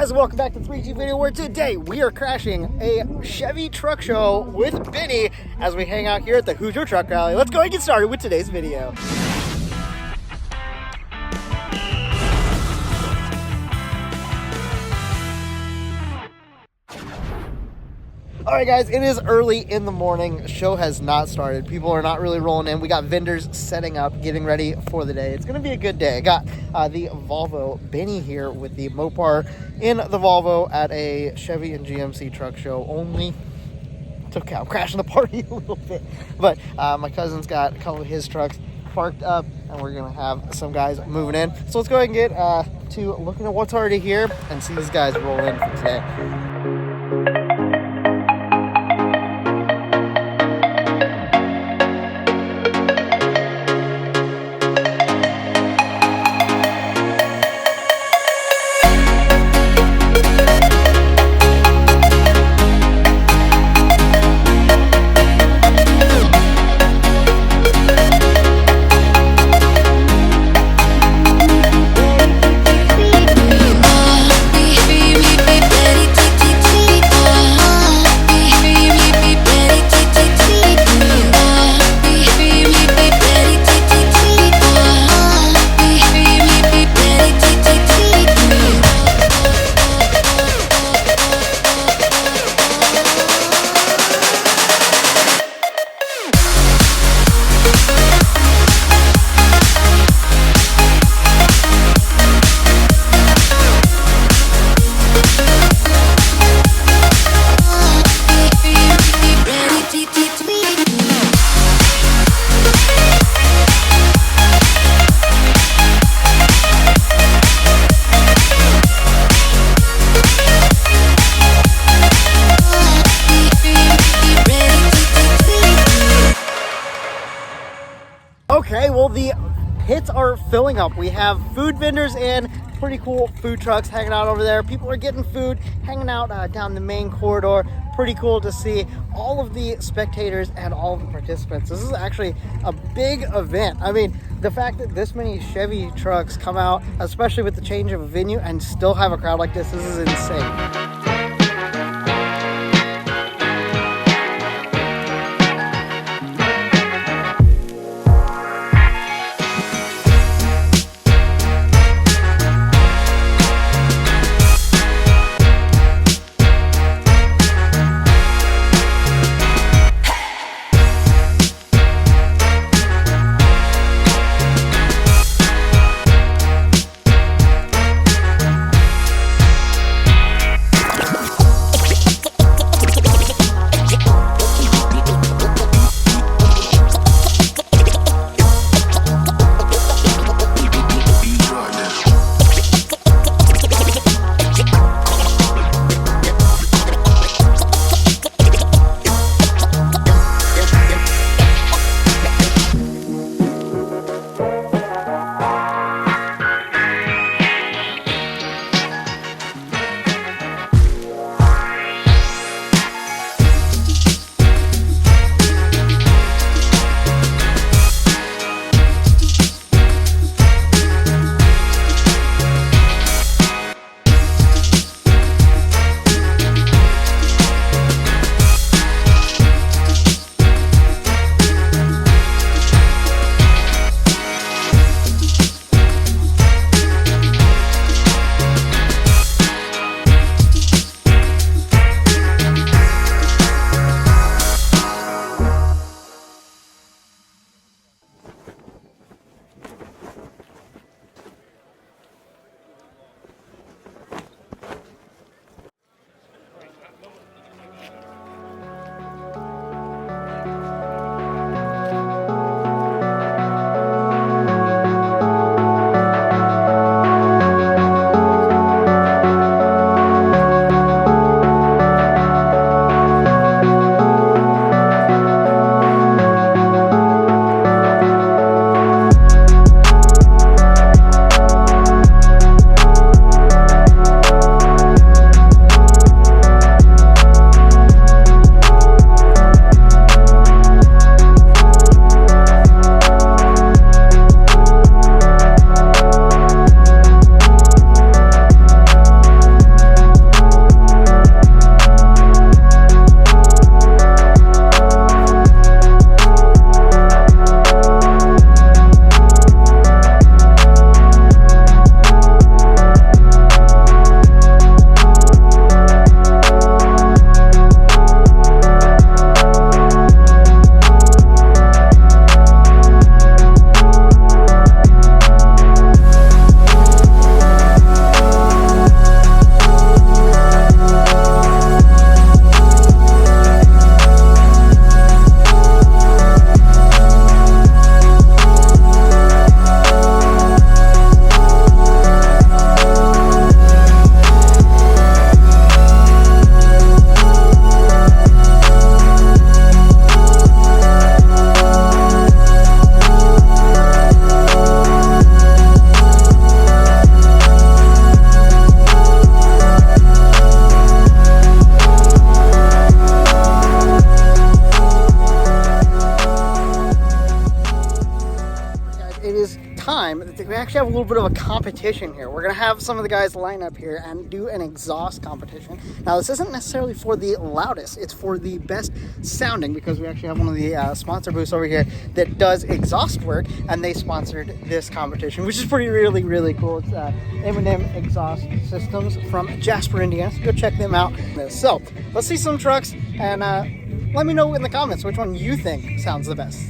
guys, welcome back to 3G Video, where today we are crashing a Chevy truck show with Benny as we hang out here at the Hoosier Truck Rally. Let's go and get started with today's video. Alright guys, it is early in the morning. The show has not started. People are not really rolling in. We got vendors setting up, getting ready for the day. It's going to be a good day. I got the Volvo Benny here with the Mopar in the Volvo at a Chevy and GMC truck show. Only took out, crashing the party a little bit. But my cousin's got a couple of his trucks parked up, and we're going to have some guys moving in. So let's go ahead and get to looking at what's already here and see these guys roll in for today. Okay, well, the pits are filling up. We have food vendors in, pretty cool food trucks hanging out over there. People are getting food, hanging out down the main corridor. Pretty cool to see all of the spectators and all of the participants. This is actually a big event. I mean, the fact that this many Chevy trucks come out, especially with the change of a venue, and still have a crowd like this is insane. we actually have a little bit of a competition here. We're gonna have some of the guys line up here and do an exhaust competition. Now this isn't necessarily for the loudest, it's for the best sounding, because we actually have one of the sponsor booths over here that does exhaust work, and they sponsored this competition, which is really cool. It's M&M Exhaust Systems from Jasper, Indiana. So go check them out. So let's see some trucks, and let me know in the comments which one you think sounds the best.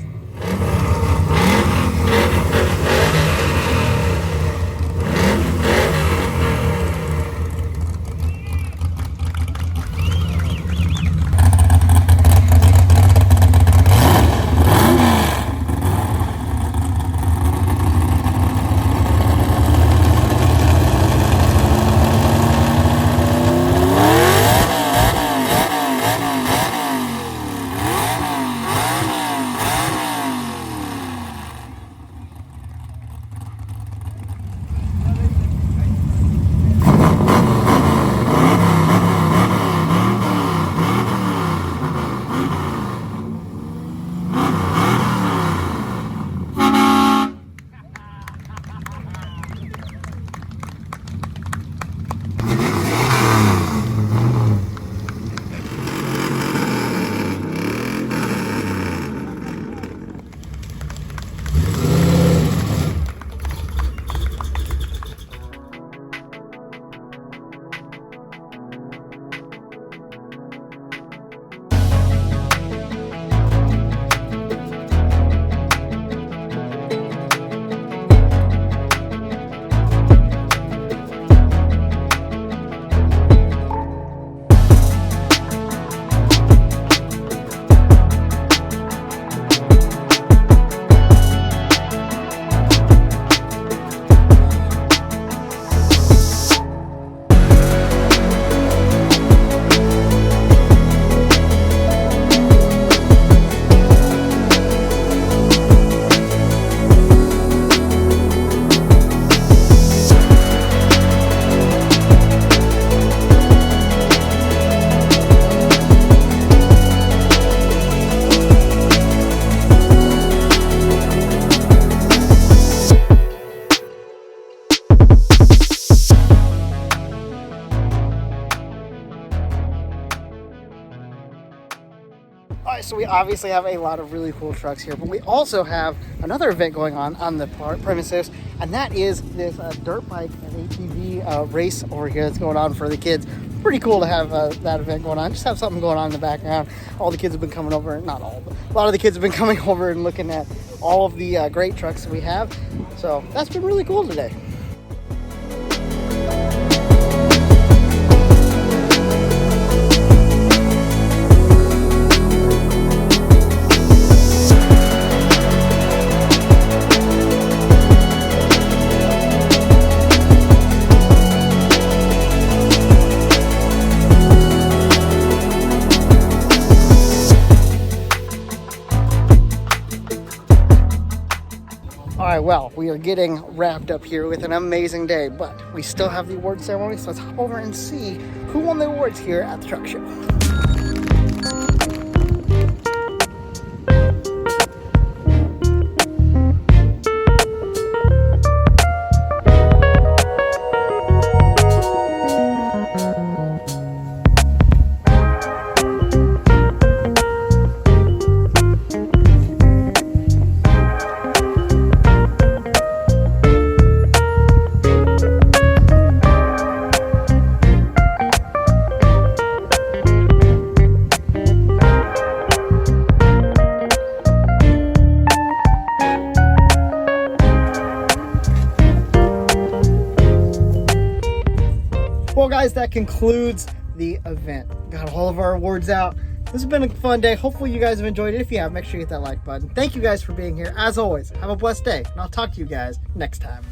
Alright, so we obviously have a lot of really cool trucks here, but we also have another event going on the premises, and that is this dirt bike and ATV race over here that's going on for the kids. Pretty cool to have that event going on. Just have something going on in the background. All the kids have been coming over, not all, but a lot of the kids have been coming over and looking at all of the great trucks that we have. So that's been really cool today. All right, well, we are getting wrapped up here with an amazing day, but we still have the award ceremony, so let's hop over and see who won the awards here at the truck show. Well, guys, that concludes the event. Got all of our awards out. This has been a fun day. Hopefully you guys have enjoyed it. If you have, make sure you hit that like button. Thank you guys for being here. As always, have a blessed day, and I'll talk to you guys next time.